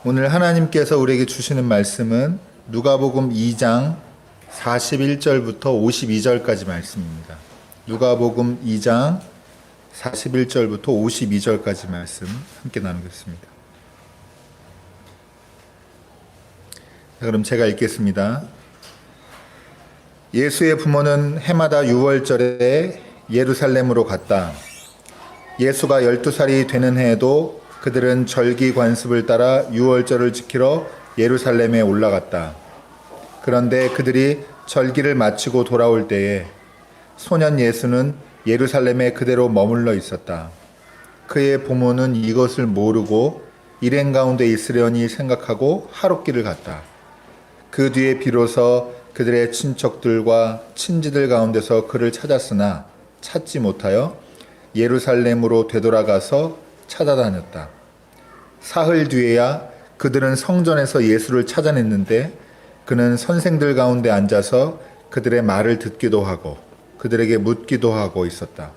오늘 하나님께서 우리에게 주시는 말씀은 누가복음 2장 41절부터 52절까지 말씀입니다. 누가복음 2장 41절부터 52절까지 말씀 함께 나누겠습니다. 자, 그럼 제가 읽겠습니다. 예수의 부모는 해마다 유월절에 예루살렘으로 갔다. 예수가 12살이 되는 해에도 그들은 절기 관습을 따라 유월절을 지키러 예루살렘에 올라갔다. 그런데 그들이 절기를 마치고 돌아올 때에 소년 예수는 예루살렘에 그대로 머물러 있었다. 그의 부모는 이것을 모르고 일행 가운데 있으려니 생각하고 하룻길을 갔다. 그 뒤에 비로소 그들의 친척들과 친지들 가운데서 그를 찾았으나 찾지 못하여 예루살렘으로 되돌아가서 찾아다녔다. 사흘 뒤에야 그들은 성전에서 예수를 찾아냈는데 그는 선생들 가운데 앉아서 그들의 말을 듣기도 하고 그들에게 묻기도 하고 있었다.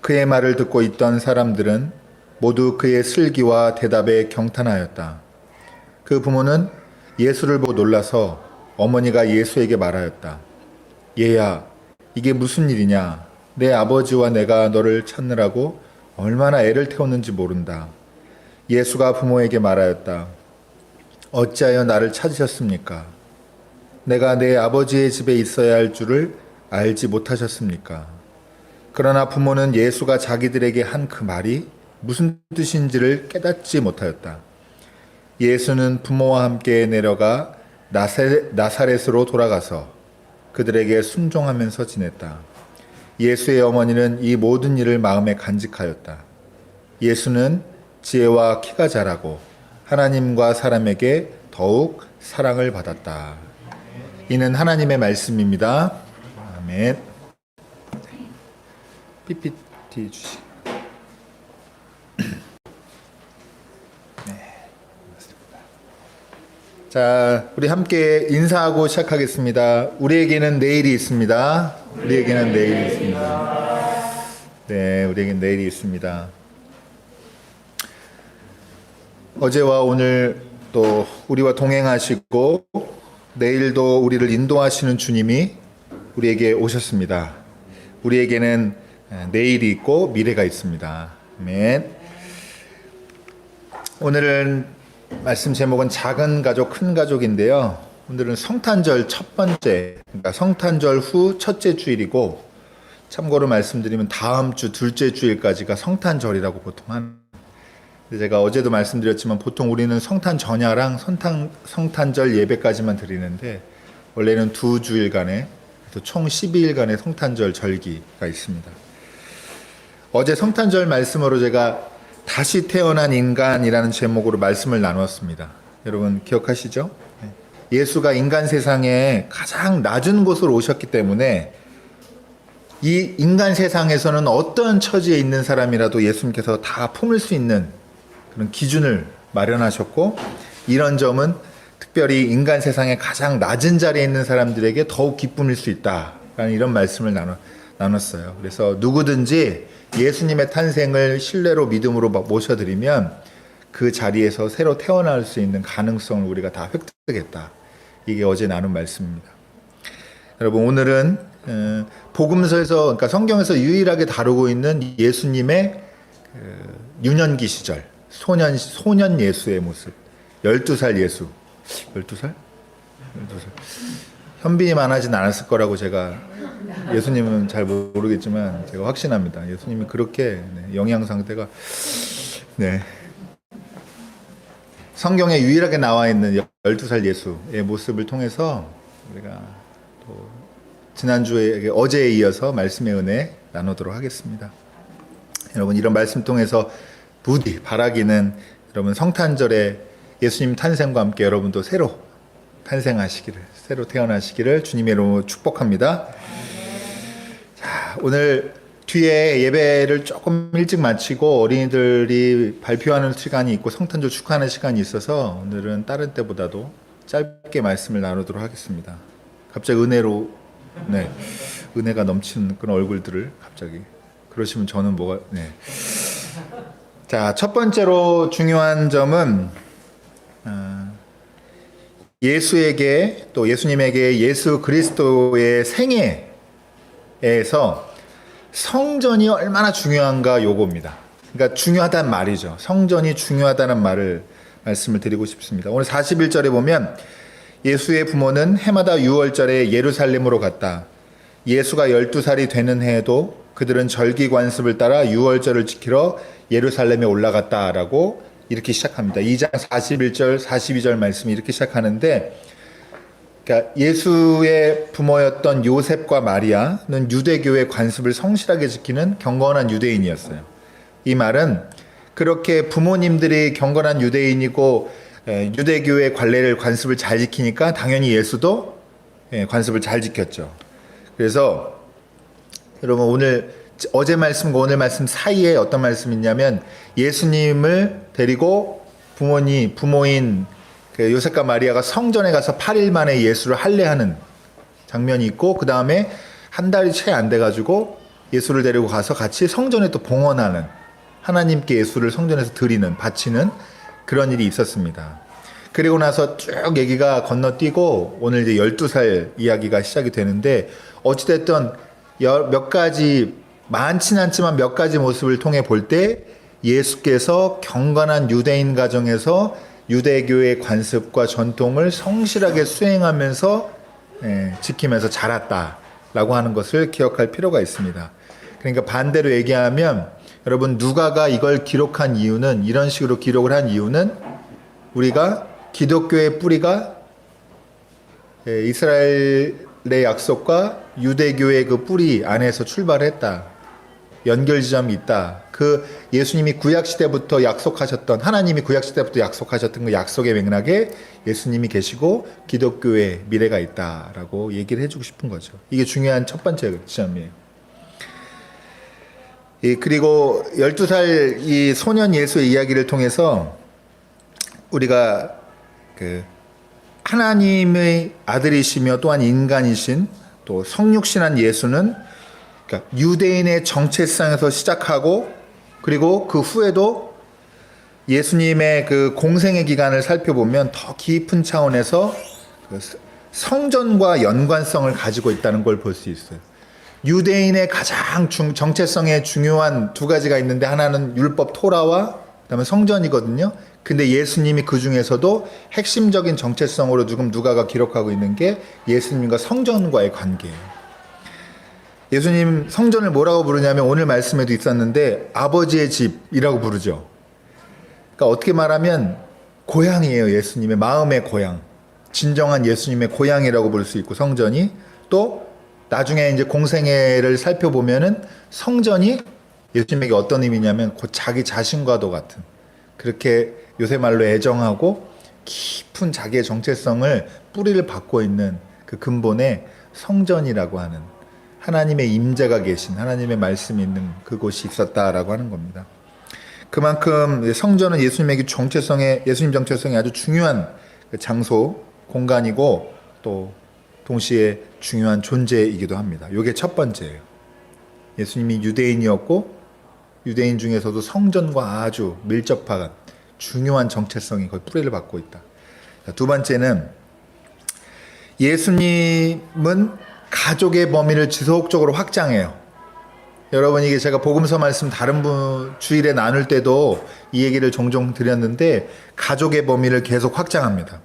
그의 말을 듣고 있던 사람들은 모두 그의 슬기와 대답에 경탄하였다. 그 부모는 예수를 보고 놀라서 어머니가 예수에게 말하였다. 얘야, 이게 무슨 일이냐? 내 아버지와 내가 너를 찾느라고 얼마나 애를 태웠는지 모른다. 예수가 부모에게 말하였다. 어찌하여 나를 찾으셨습니까? 내가 내 아버지의 집에 있어야 할 줄을 알지 못하셨습니까? 그러나 부모는 예수가 자기들에게 한 그 말이 무슨 뜻인지를 깨닫지 못하였다. 예수는 부모와 함께 내려가 나사렛으로 돌아가서 그들에게 순종하면서 지냈다. 예수의 어머니는 이 모든 일을 마음에 간직하였다. 예수는 지혜와 키가 자라고 하나님과 사람에게 더욱 사랑을 받았다. 이는 하나님의 말씀입니다. 아멘. PPT 주시. 자, 우리 함께 인사하고 시작하겠습니다. 우리에게는 내일이 있습니다. 우리에게는 내일이 있습니다. 네, 우리에게는 내일이 있습니다. 어제와 오늘 또 우리와 동행하시고 내일도 우리를 인도하시는 주님이 우리에게 오셨습니다. 우리에게는 내일이 있고 미래가 있습니다. 아멘. 오늘은 말씀 제목은 작은 가족, 큰 가족인데요. 오늘은 성탄절 첫 번째, 그러니까 성탄절 후 첫째 주일이고, 참고로 말씀드리면 다음 주 둘째 주일까지가 성탄절이라고 보통 하는. 제가 어제도 말씀드렸지만 보통 우리는 성탄 전야랑 성탄절 예배까지만 드리는데 원래는 두 주일간의 총 12일간의 성탄절 절기가 있습니다. 어제 성탄절 말씀으로 제가 다시 태어난 인간이라는 제목으로 말씀을 나눴습니다. 여러분 기억하시죠? 예수가 인간 세상에 가장 낮은 곳으로 오셨기 때문에 이 인간 세상에서는 어떤 처지에 있는 사람이라도 예수님께서 다 품을 수 있는 그런 기준을 마련하셨고, 이런 점은 특별히 인간 세상에 가장 낮은 자리에 있는 사람들에게 더욱 기쁨일 수 있다라는 이런 말씀을 나눴어요. 그래서 누구든지 예수님의 탄생을 신뢰로 믿음으로 모셔드리면 그 자리에서 새로 태어날 수 있는 가능성을 우리가 다 획득했다. 이게 어제 나눈 말씀입니다. 여러분, 오늘은 복음서에서, 그러니까 성경에서 유일하게 다루고 있는 예수님의 유년기 시절, 소년 예수의 모습. 12살 예수. 12살? 12살. 현빈이 많아진 않았을 거라고 제가, 예수님은 잘 모르겠지만 제가 확신합니다. 예수님이 그렇게 영양 상태가, 네, 성경에 유일하게 나와 있는 12살 예수의 모습을 통해서 우리가 또 지난주에 어제에 이어서 말씀의 은혜 나누도록 하겠습니다. 여러분, 이런 말씀 통해서 부디 바라기는 여러분 성탄절에 예수님 탄생과 함께 여러분도 새로 탄생하시기를, 새로 태어나시기를 주님의 이름으로 축복합니다. 자, 오늘 뒤에 예배를 조금 일찍 마치고 어린이들이 발표하는 시간이 있고 성탄절 축하하는 시간이 있어서 오늘은 다른 때보다도 짧게 말씀을 나누도록 하겠습니다. 갑자기 은혜로, 네, 은혜가 넘치는 그런 얼굴들을 갑자기 그러시면 저는 뭐가, 네. 자, 첫 번째로 중요한 점은 예수에게 또 예수님에게 예수 그리스도의 생애에서 성전이 얼마나 중요한가 요겁니다. 그러니까 중요하다는 말이죠. 성전이 중요하다는 말씀을 드리고 싶습니다. 오늘 41절에 보면 예수의 부모는 해마다 6월절에 예루살렘으로 갔다. 예수가 12살이 되는 해에도 그들은 절기 관습을 따라 6월절을 지키러 예루살렘에 올라갔다라고 이렇게 시작합니다. 2장 41절, 42절 말씀이 이렇게 시작하는데, 그러니까 예수의 부모였던 요셉과 마리아는 유대교의 관습을 성실하게 지키는 경건한 유대인이었어요. 이 말은 그렇게 부모님들이 경건한 유대인이고 유대교의 관습을 잘 지키니까 당연히 예수도 관습을 잘 지켰죠. 그래서 여러분 어제 말씀과 오늘 말씀 사이에 어떤 말씀이 있냐면 예수님을 데리고 부모인 그 요셉과 마리아가 성전에 가서 8일 만에 예수를 할례하는 장면이 있고, 그 다음에 한 달이 채 안 돼가지고 예수를 데리고 가서 같이 성전에 또 봉헌하는, 하나님께 예수를 성전에서 바치는 그런 일이 있었습니다. 그리고 나서 쭉 얘기가 건너뛰고 오늘 이제 12살 이야기가 시작이 되는데, 어찌됐든 몇 가지, 많진 않지만 몇 가지 모습을 통해 볼 때 예수께서 경건한 유대인 가정에서 유대교의 관습과 전통을 성실하게 수행하면서 지키면서 자랐다라고 하는 것을 기억할 필요가 있습니다. 그러니까 반대로 얘기하면 여러분, 누가가 이걸 기록한 이유는, 이런 식으로 기록을 한 이유는 우리가 기독교의 뿌리가 이스라엘의 약속과 유대교의 그 뿌리 안에서 출발했다. 연결 지점이 있다. 그 예수님이 구약시대부터 약속하셨던, 하나님이 구약시대부터 약속하셨던 그 약속의 맥락에 예수님이 계시고 기독교의 미래가 있다라고 얘기를 해주고 싶은 거죠. 이게 중요한 첫 번째 지점이에요. 그리고 12살 이 소년 예수의 이야기를 통해서 우리가 그 하나님의 아들이시며 또한 인간이신 또 성육신한 예수는, 그러니까 유대인의 정체성에서 시작하고, 그리고 그 후에도 예수님의 그 공생의 기간을 살펴보면 더 깊은 차원에서 그 성전과 연관성을 가지고 있다는 걸 볼 수 있어요. 유대인의 가장 정체성에 중요한 두 가지가 있는데, 하나는 율법 토라와 그다음에 성전이거든요. 근데 예수님이 그 중에서도 핵심적인 정체성으로 지금 누가가 기록하고 있는 게 예수님과 성전과의 관계예요. 예수님 성전을 뭐라고 부르냐면, 오늘 말씀에도 있었는데 아버지의 집이라고 부르죠. 그러니까 어떻게 말하면 고향이에요. 예수님의 마음의 고향, 진정한 예수님의 고향이라고 볼 수 있고, 성전이 또 나중에 이제 공생애를 살펴보면은 성전이 예수님에게 어떤 의미냐면 곧 자기 자신과도 같은, 그렇게 요새 말로 애정하고 깊은 자기의 정체성을 뿌리를 받고 있는 그 근본에 성전이라고 하는 하나님의 임재가 계신, 하나님의 말씀이 있는 그곳이 있었다라고 하는 겁니다. 그만큼 성전은 예수님 정체성에 아주 중요한 장소, 공간이고 또 동시에 중요한 존재이기도 합니다. 이게 첫 번째예요. 예수님이 유대인이었고 유대인 중에서도 성전과 아주 밀접한 중요한 정체성이 거의 뿌리를 받고 있다. 두 번째는 예수님은 가족의 범위를 지속적으로 확장해요. 여러분, 이게 제가 복음서 말씀 다른 주일에 나눌 때도 이 얘기를 종종 드렸는데, 가족의 범위를 계속 확장합니다.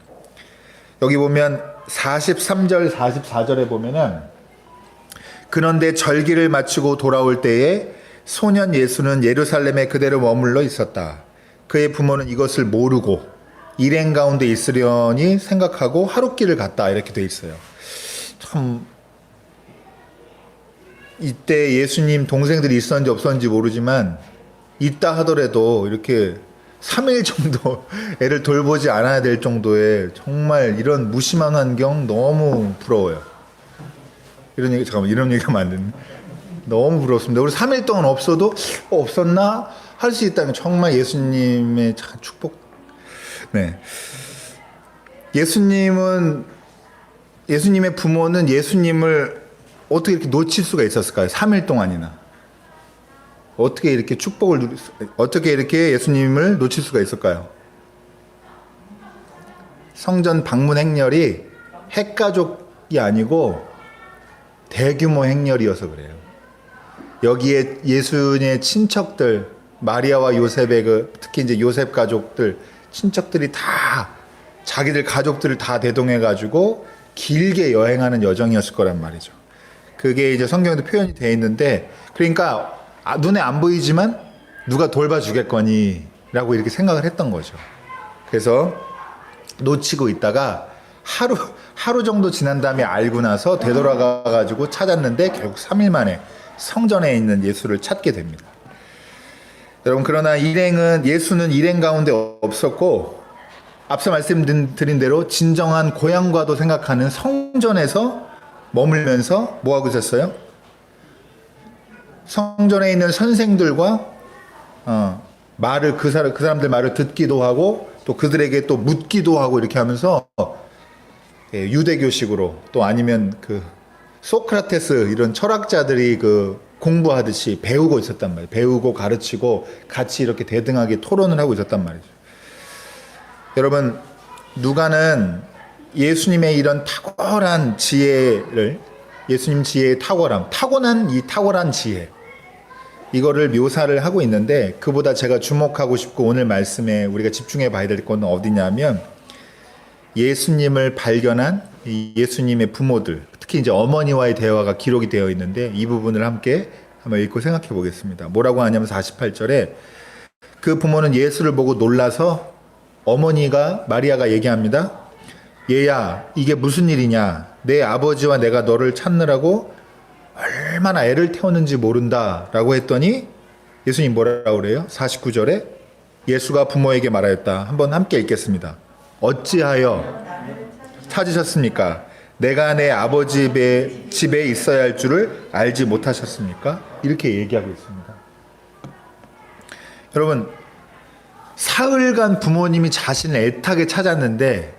여기 보면 43절 44절에 보면은, 그런데 절기를 마치고 돌아올 때에 소년 예수는 예루살렘에 그대로 머물러 있었다. 그의 부모는 이것을 모르고 일행 가운데 있으려니 생각하고 하룻길을 갔다. 이렇게 돼 있어요. 참, 이때 예수님 동생들이 있었는지 없었는지 모르지만 있다 하더라도 이렇게 3일 정도 애를 돌보지 않아야 될 정도의 정말 이런 무심한 환경 너무 부러워요. 이런 얘기가 맞는, 너무 부럽습니다. 우리 3일 동안 없어도 없었나 할 수 있다면 정말 예수님의 축복. 네. 예수님의 부모는 예수님을 어떻게 이렇게 놓칠 수가 있었을까요? 3일 동안이나. 어떻게 이렇게 예수님을 놓칠 수가 있을까요? 성전 방문 행렬이 핵가족이 아니고 대규모 행렬이어서 그래요. 여기에 예수님의 친척들, 마리아와 요셉의 특히 이제 요셉 가족들, 친척들이 다 자기들 가족들을 다 대동해가지고 길게 여행하는 여정이었을 거란 말이죠. 그게 이제 성경에도 표현이 되어 있는데, 그러니까 눈에 안 보이지만 누가 돌봐주겠거니 라고 이렇게 생각을 했던 거죠. 그래서 놓치고 있다가 하루 정도 지난 다음에 알고 나서 되돌아가가지고 찾았는데 결국 3일 만에 성전에 있는 예수를 찾게 됩니다. 여러분, 그러나 예수는 일행 가운데 없었고, 앞서 말씀드린 대로 진정한 고향과도 생각하는 성전에서 머물면서 뭐하고 있었어요? 성전에 있는 선생들과 그 사람들 말을 듣기도 하고 또 그들에게 또 묻기도 하고 이렇게 하면서 유대교식으로 또 아니면 그 소크라테스 이런 철학자들이 그 공부하듯이 배우고 있었단 말이에요. 배우고 가르치고 같이 이렇게 대등하게 토론을 하고 있었단 말이죠. 여러분, 누가는 예수님의 이런 탁월한 지혜를, 예수님 지혜의 타고난 이 탁월한 지혜, 이거를 묘사를 하고 있는데, 그보다 제가 주목하고 싶고 오늘 말씀에 우리가 집중해 봐야 될 건 어디냐면, 예수님을 발견한 이 예수님의 부모들, 특히 이제 어머니와의 대화가 기록이 되어 있는데, 이 부분을 함께 한번 읽고 생각해 보겠습니다. 뭐라고 하냐면 48절에 그 부모는 예수를 보고 놀라서 어머니가 마리아가 얘기합니다. 얘야, 이게 무슨 일이냐? 내 아버지와 내가 너를 찾느라고 얼마나 애를 태웠는지 모른다 라고 했더니 예수님 뭐라고 그래요? 49절에 예수가 부모에게 말하였다. 한번 함께 읽겠습니다. 어찌하여 찾으셨습니까? 내가 내 아버지 집에 있어야 할 줄을 알지 못하셨습니까? 이렇게 얘기하고 있습니다. 여러분, 사흘간 부모님이 자신을 애타게 찾았는데,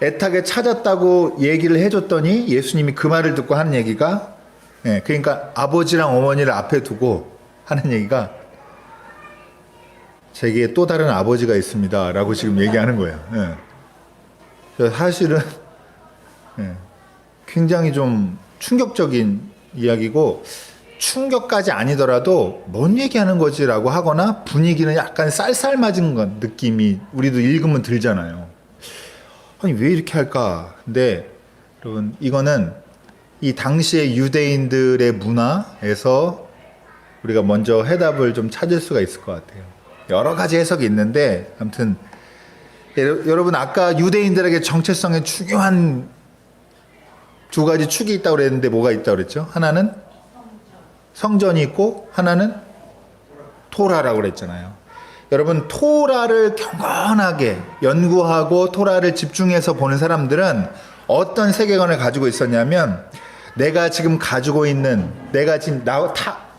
애타게 찾았다고 얘기를 해줬더니 예수님이 그 말을 듣고 하는 얘기가, 그러니까 아버지랑 어머니를 앞에 두고 하는 얘기가, 제게 또 다른 아버지가 있습니다 라고 지금 얘기하는 거예요. 사실은 굉장히 좀 충격적인 이야기고, 충격까지 아니더라도 뭔 얘기하는 거지라고 하거나 분위기는 약간 쌀쌀맞은 건 느낌이 우리도 읽으면 들잖아요. 아니 왜 이렇게 할까? 근데 여러분, 이거는 이 당시의 유대인들의 문화에서 우리가 먼저 해답을 좀 찾을 수가 있을 것 같아요. 여러 가지 해석이 있는데, 아무튼 여러분, 아까 유대인들에게 정체성에 중요한 두 가지 축이 있다고 그랬는데 뭐가 있다고 그랬죠? 하나는 성전이 있고 하나는 토라라고 그랬잖아요. 여러분, 토라를 경건하게 연구하고 토라를 집중해서 보는 사람들은 어떤 세계관을 가지고 있었냐면, 내가 지금 가지고 있는, 내가 지금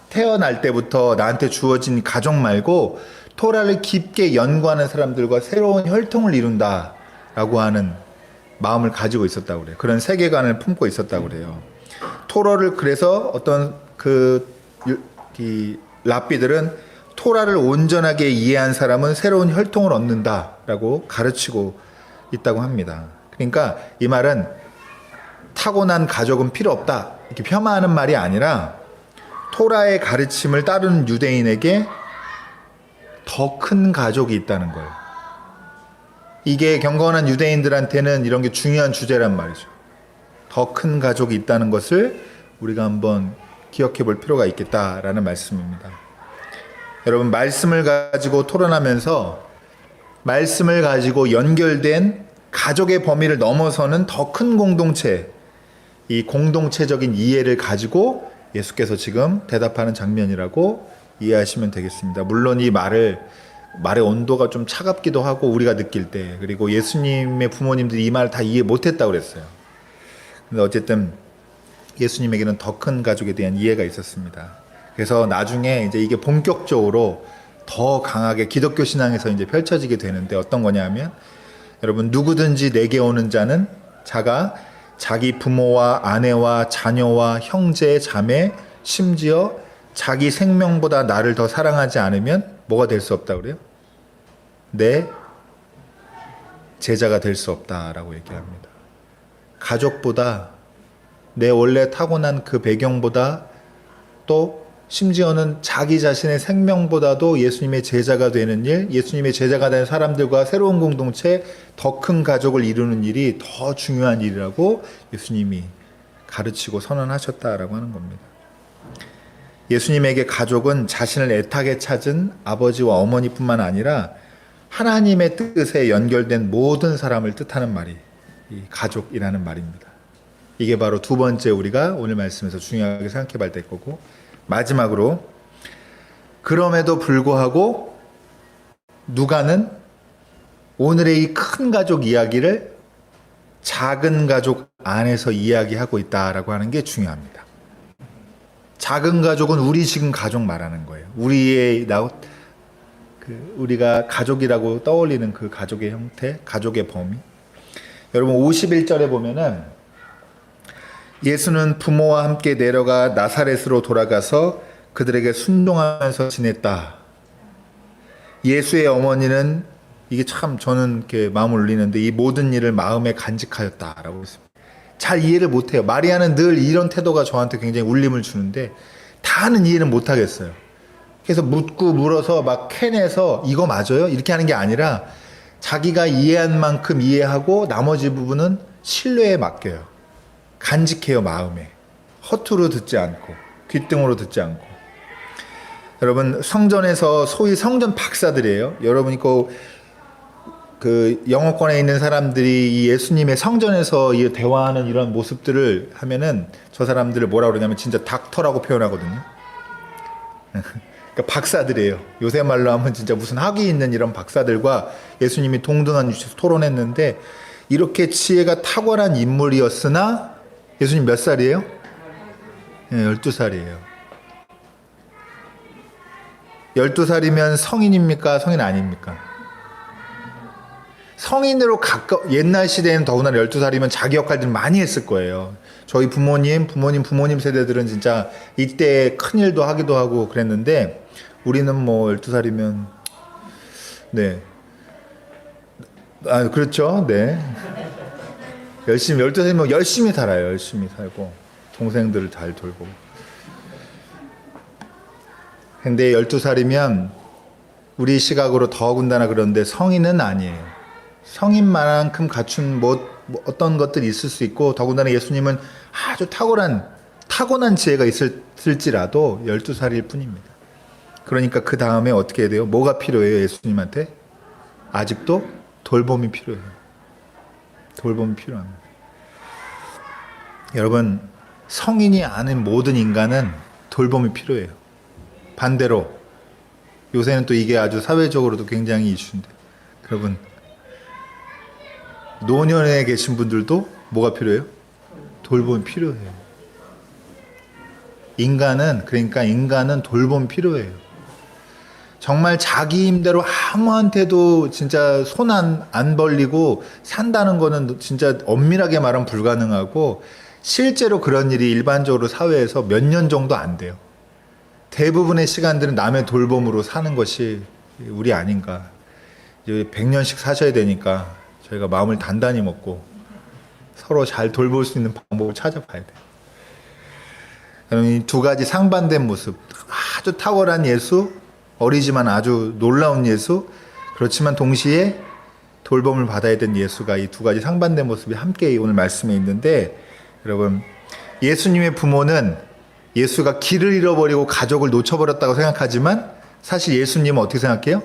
태어날 때부터 나한테 주어진 가족 말고 토라를 깊게 연구하는 사람들과 새로운 혈통을 이룬다라고 하는 마음을 가지고 있었다고 그래요. 그런 세계관을 품고 있었다고 그래요. 토라를 그래서 어떤 이 랍비들은 토라를 온전하게 이해한 사람은 새로운 혈통을 얻는다라고 가르치고 있다고 합니다. 그러니까 이 말은 타고난 가족은 필요 없다 이렇게 폄하하는 말이 아니라, 토라의 가르침을 따르는 유대인에게 더 큰 가족이 있다는 거예요. 이게 경건한 유대인들한테는 이런 게 중요한 주제란 말이죠. 더 큰 가족이 있다는 것을 우리가 한번 기억해 볼 필요가 있겠다라는 말씀입니다. 여러분, 말씀을 가지고 토론하면서 말씀을 가지고 연결된 가족의 범위를 넘어서는 더 큰 공동체, 이 공동체적인 이해를 가지고 예수께서 지금 대답하는 장면이라고 이해하시면 되겠습니다. 물론 이 말의 온도가 좀 차갑기도 하고 우리가 느낄 때, 그리고 예수님의 부모님들이 이 말을 다 이해 못했다고 그랬어요. 근데 어쨌든 예수님에게는 더 큰 가족에 대한 이해가 있었습니다. 그래서 나중에 이제 이게 본격적으로 더 강하게 기독교 신앙에서 이제 펼쳐지게 되는데, 어떤 거냐면, 여러분, 누구든지 내게 오는 자는 자가 자기 부모와 아내와 자녀와 형제, 자매, 심지어 자기 생명보다 나를 더 사랑하지 않으면 뭐가 될 수 없다고 그래요? 내 제자가 될 수 없다라고 얘기합니다. 가족보다, 내 원래 타고난 그 배경보다, 또 심지어는 자기 자신의 생명보다도 예수님의 제자가 되는 일, 예수님의 제자가 된 사람들과 새로운 공동체, 더 큰 가족을 이루는 일이 더 중요한 일이라고 예수님이 가르치고 선언하셨다라고 하는 겁니다. 예수님에게 가족은 자신을 애타게 찾은 아버지와 어머니뿐만 아니라 하나님의 뜻에 연결된 모든 사람을 뜻하는 말이 이 가족이라는 말입니다. 이게 바로 두 번째 우리가 오늘 말씀에서 중요하게 생각해 봐야 될 거고, 마지막으로 그럼에도 불구하고 누가는 오늘의 이 큰 가족 이야기를 작은 가족 안에서 이야기하고 있다라고 하는 게 중요합니다. 작은 가족은 우리 지금 가족 말하는 거예요. 우리가 가족이라고 떠올리는 그 가족의 형태, 가족의 범위. 여러분 51절에 보면은 예수는 부모와 함께 내려가 나사렛으로 돌아가서 그들에게 순종하면서 지냈다. 예수의 어머니는, 이게 참 저는 이렇게 마음을 울리는데, 이 모든 일을 마음에 간직하였다라고 했습니다. 잘 이해를 못해요. 마리아는 늘 이런 태도가 저한테 굉장히 울림을 주는데 다는 이해는 못하겠어요. 그래서 묻고 물어서 막 캐내서 이거 맞아요? 이렇게 하는 게 아니라 자기가 이해한 만큼 이해하고 나머지 부분은 신뢰에 맡겨요. 간직해요, 마음에. 허투루 듣지 않고, 귓등으로 듣지 않고. 여러분, 성전에서 소위 성전 박사들이에요. 여러분이 그 영어권에 있는 사람들이 이 예수님의 성전에서 이 대화하는 이런 모습들을 하면은 저 사람들을 뭐라 그러냐면 진짜 닥터라고 표현하거든요. 그러니까 박사들이에요. 요새 말로 하면 진짜 무슨 학위 있는 이런 박사들과 예수님이 동등한 위치에서 토론했는데, 이렇게 지혜가 탁월한 인물이었으나 예수님 몇 살이에요? 네, 12살이에요. 12살이면 성인입니까? 성인 아닙니까? 성인으로 옛날 시대에는 더구나 12살이면 자기 역할들을 많이 했을 거예요. 저희 부모님 세대들은 진짜 이때 큰일도 하기도 하고 그랬는데, 우리는 뭐 12살이면, 네. 그렇죠. 네. 12살이면 열심히 살아요. 열심히 살고, 동생들을 잘 돌보고. 근데 12살이면 우리 시각으로 더군다나 그런데 성인은 아니에요. 성인만큼 갖춘 어떤 것들이 있을 수 있고, 더군다나 예수님은 아주 타고난 지혜가 있을지라도 12살일 뿐입니다. 그러니까 그 다음에 어떻게 해야 돼요? 뭐가 필요해요, 예수님한테? 아직도 돌봄이 필요해요. 돌봄이 필요합니다. 여러분, 성인이 아닌 모든 인간은 돌봄이 필요해요. 반대로 요새는 또 이게 아주 사회적으로도 굉장히 이슈인데, 여러분, 노년에 계신 분들도 뭐가 필요해요? 돌봄이 필요해요. 인간은 돌봄이 필요해요. 정말 자기 힘대로 아무한테도 진짜 손 안 벌리고 산다는 거는 진짜 엄밀하게 말하면 불가능하고, 실제로 그런 일이 일반적으로 사회에서 몇 년 정도 안 돼요. 대부분의 시간들은 남의 돌봄으로 사는 것이 우리 아닌가. 100년씩 사셔야 되니까 저희가 마음을 단단히 먹고 서로 잘 돌볼 수 있는 방법을 찾아봐야 돼요. 이 두 가지 상반된 모습, 아주 탁월한 예수, 어리지만 아주 놀라운 예수, 그렇지만 동시에 돌봄을 받아야 되는 예수가, 이 두 가지 상반된 모습이 함께 오늘 말씀에 있는데, 여러분, 예수님의 부모는 예수가 길을 잃어버리고 가족을 놓쳐버렸다고 생각하지만, 사실 예수님은 어떻게 생각해요?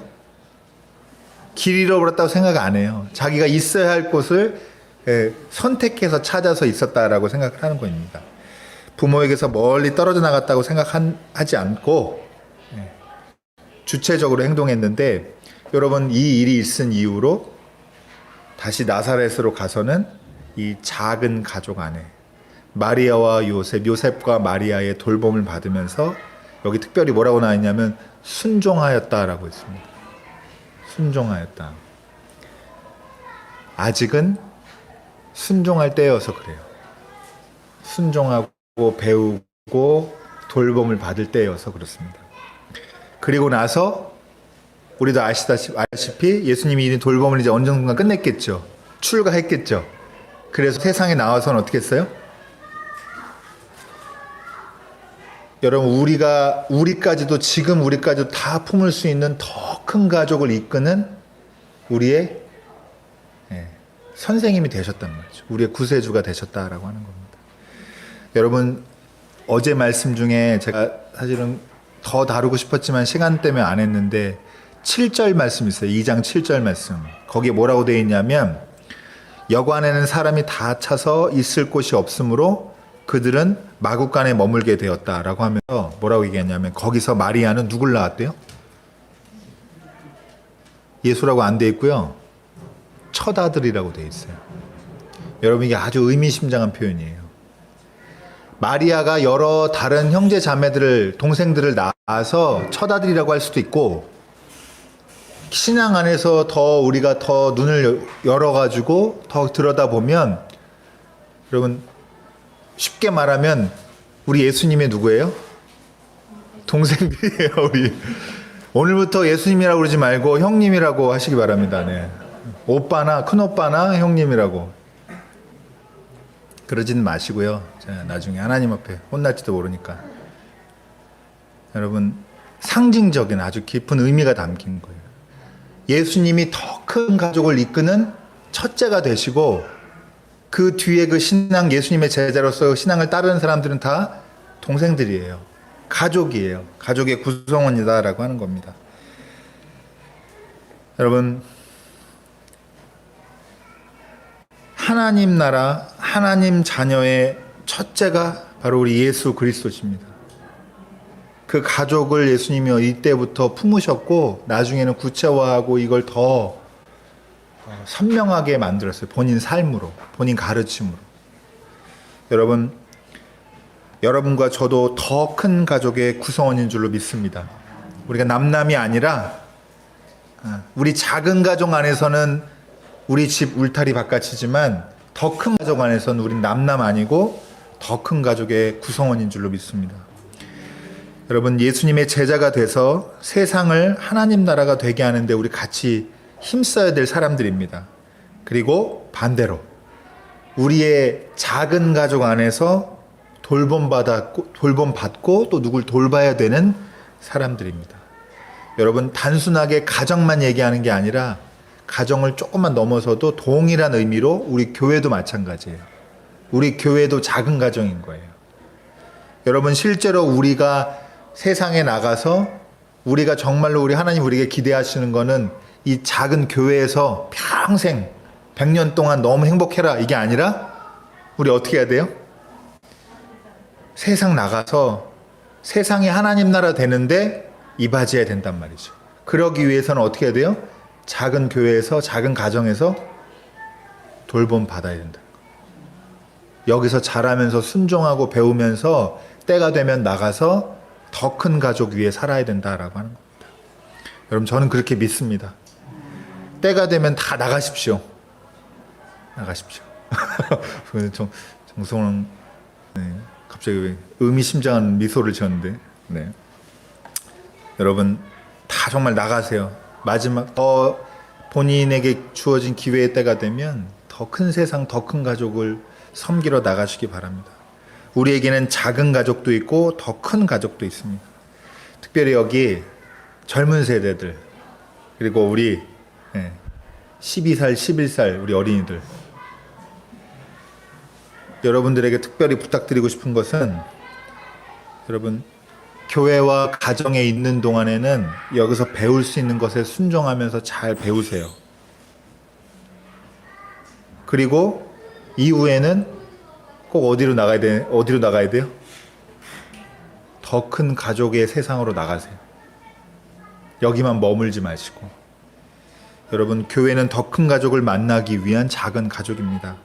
길 잃어버렸다고 생각 안 해요. 자기가 있어야 할 곳을 선택해서 찾아서 있었다라고 생각을 하는 겁니다. 부모에게서 멀리 떨어져 나갔다고 생각하지 않고 주체적으로 행동했는데, 여러분, 이 일이 있은 이후로 다시 나사렛으로 가서는 이 작은 가족 안에 마리아와 요셉과 마리아의 돌봄을 받으면서, 여기 특별히 뭐라고 나와 있냐면 순종하였다라고 했습니다. 순종하였다. 아직은 순종할 때여서 그래요. 순종하고 배우고 돌봄을 받을 때여서 그렇습니다. 그리고 나서 우리도 아시다시피 예수님이 이 돌봄을 이제 어느 정도가 끝냈겠죠. 출가했겠죠. 그래서 세상에 나와서는 어떻게 했어요? 여러분, 우리까지도 지금 우리까지도 다 품을 수 있는 더 큰 가족을 이끄는 우리의 선생님이 되셨단 말이죠. 우리의 구세주가 되셨다라고 하는 겁니다. 여러분, 어제 말씀 중에 제가 사실은 더 다루고 싶었지만 시간 때문에 안 했는데 7절 말씀 있어요. 2장 7절 말씀. 거기에 뭐라고 되어 있냐면 여관에는 사람이 다 차서 있을 곳이 없으므로 그들은 마구간에 머물게 되었다라고 하면서 뭐라고 얘기했냐면 거기서 마리아는 누굴 낳았대요? 예수라고 안 돼 있고요. 첫 아들이라고 돼 있어요. 여러분, 이게 아주 의미심장한 표현이에요. 마리아가 여러 다른 형제 자매들을 동생들을 낳아서 첫 아들이라고 할 수도 있고 신앙 안에서 더 우리가 더 눈을 열어가지고 더 들여다보면 여러분 쉽게 말하면 우리 예수님의 누구예요? 동생들이에요. 우리 오늘부터 예수님이라고 그러지 말고 형님이라고 하시기 바랍니다. 네. 오빠나 큰오빠나 형님이라고 그러진 마시고요. 자, 나중에 하나님 앞에 혼날지도 모르니까. 여러분, 상징적인 아주 깊은 의미가 담긴 거예요. 예수님이 더 큰 가족을 이끄는 첫째가 되시고 그 뒤에 그 신앙, 예수님의 제자로서 신앙을 따르는 사람들은 다 동생들이에요. 가족이에요. 가족의 구성원이다라고 하는 겁니다. 여러분, 하나님 나라, 하나님 자녀의 첫째가 바로 우리 예수 그리스도십니다. 그 가족을 예수님이 이때부터 품으셨고 나중에는 구체화하고 이걸 더 선명하게 만들었어요. 본인 삶으로, 본인 가르침으로. 여러분과 저도 더 큰 가족의 구성원인 줄로 믿습니다. 우리가 남남이 아니라 우리 작은 가족 안에서는 우리 집 울타리 바깥이지만 더 큰 가족 안에서는 우린 남남 아니고 더 큰 가족의 구성원인 줄로 믿습니다. 여러분, 예수님의 제자가 돼서 세상을 하나님 나라가 되게 하는데 우리 같이 힘써야 될 사람들입니다. 그리고 반대로 우리의 작은 가족 안에서 돌봄받고 또 누굴 돌봐야 되는 사람들입니다. 여러분, 단순하게 가정만 얘기하는 게 아니라 가정을 조금만 넘어서도 동일한 의미로 우리 교회도 마찬가지예요. 우리 교회도 작은 가정인 거예요. 여러분, 실제로 우리가 세상에 나가서 우리가 정말로 우리 하나님 우리에게 기대하시는 거는 이 작은 교회에서 평생 100년 동안 너무 행복해라 이게 아니라 우리 어떻게 해야 돼요? 세상 나가서 세상이 하나님 나라 되는데 이바지해야 된단 말이죠. 그러기 위해서는 어떻게 해야 돼요? 작은 교회에서 작은 가정에서 돌봄 받아야 된다. 여기서 자라면서 순종하고 배우면서 때가 되면 나가서 더 큰 가족 위에 살아야 된다라고 하는 겁니다. 여러분, 저는 그렇게 믿습니다. 때가 되면 다 나가십시오. 나가십시오. 정성은 갑자기 의미심장한 미소를 지었는데, 네. 여러분, 다 정말 나가세요. 마지막 더 본인에게 주어진 기회의 때가 되면 더 큰 세상, 더 큰 가족을 섬기러 나가시기 바랍니다. 우리에게는 작은 가족도 있고 더 큰 가족도 있습니다. 특별히 여기 젊은 세대들, 그리고 우리 12살, 11살 우리 어린이들, 여러분들에게 특별히 부탁드리고 싶은 것은 여러분, 교회와 가정에 있는 동안에는 여기서 배울 수 있는 것에 순종하면서 잘 배우세요. 그리고 이후에는 꼭 어디로 나가야 돼요? 더 큰 가족의 세상으로 나가세요. 여기만 머물지 마시고. 여러분, 교회는 더 큰 가족을 만나기 위한 작은 가족입니다.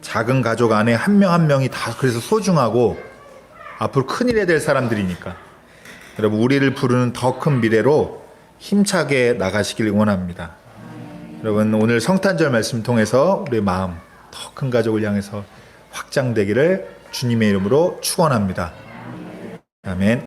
작은 가족 안에 한 명 한 명이 다 그래서 소중하고 앞으로 큰일 해야 될 사람들이니까 여러분, 우리를 부르는 더 큰 미래로 힘차게 나가시길 원합니다. 여러분, 오늘 성탄절 말씀 통해서 우리의 마음 더 큰 가족을 향해서 확장되기를 주님의 이름으로 축원합니다. 아멘.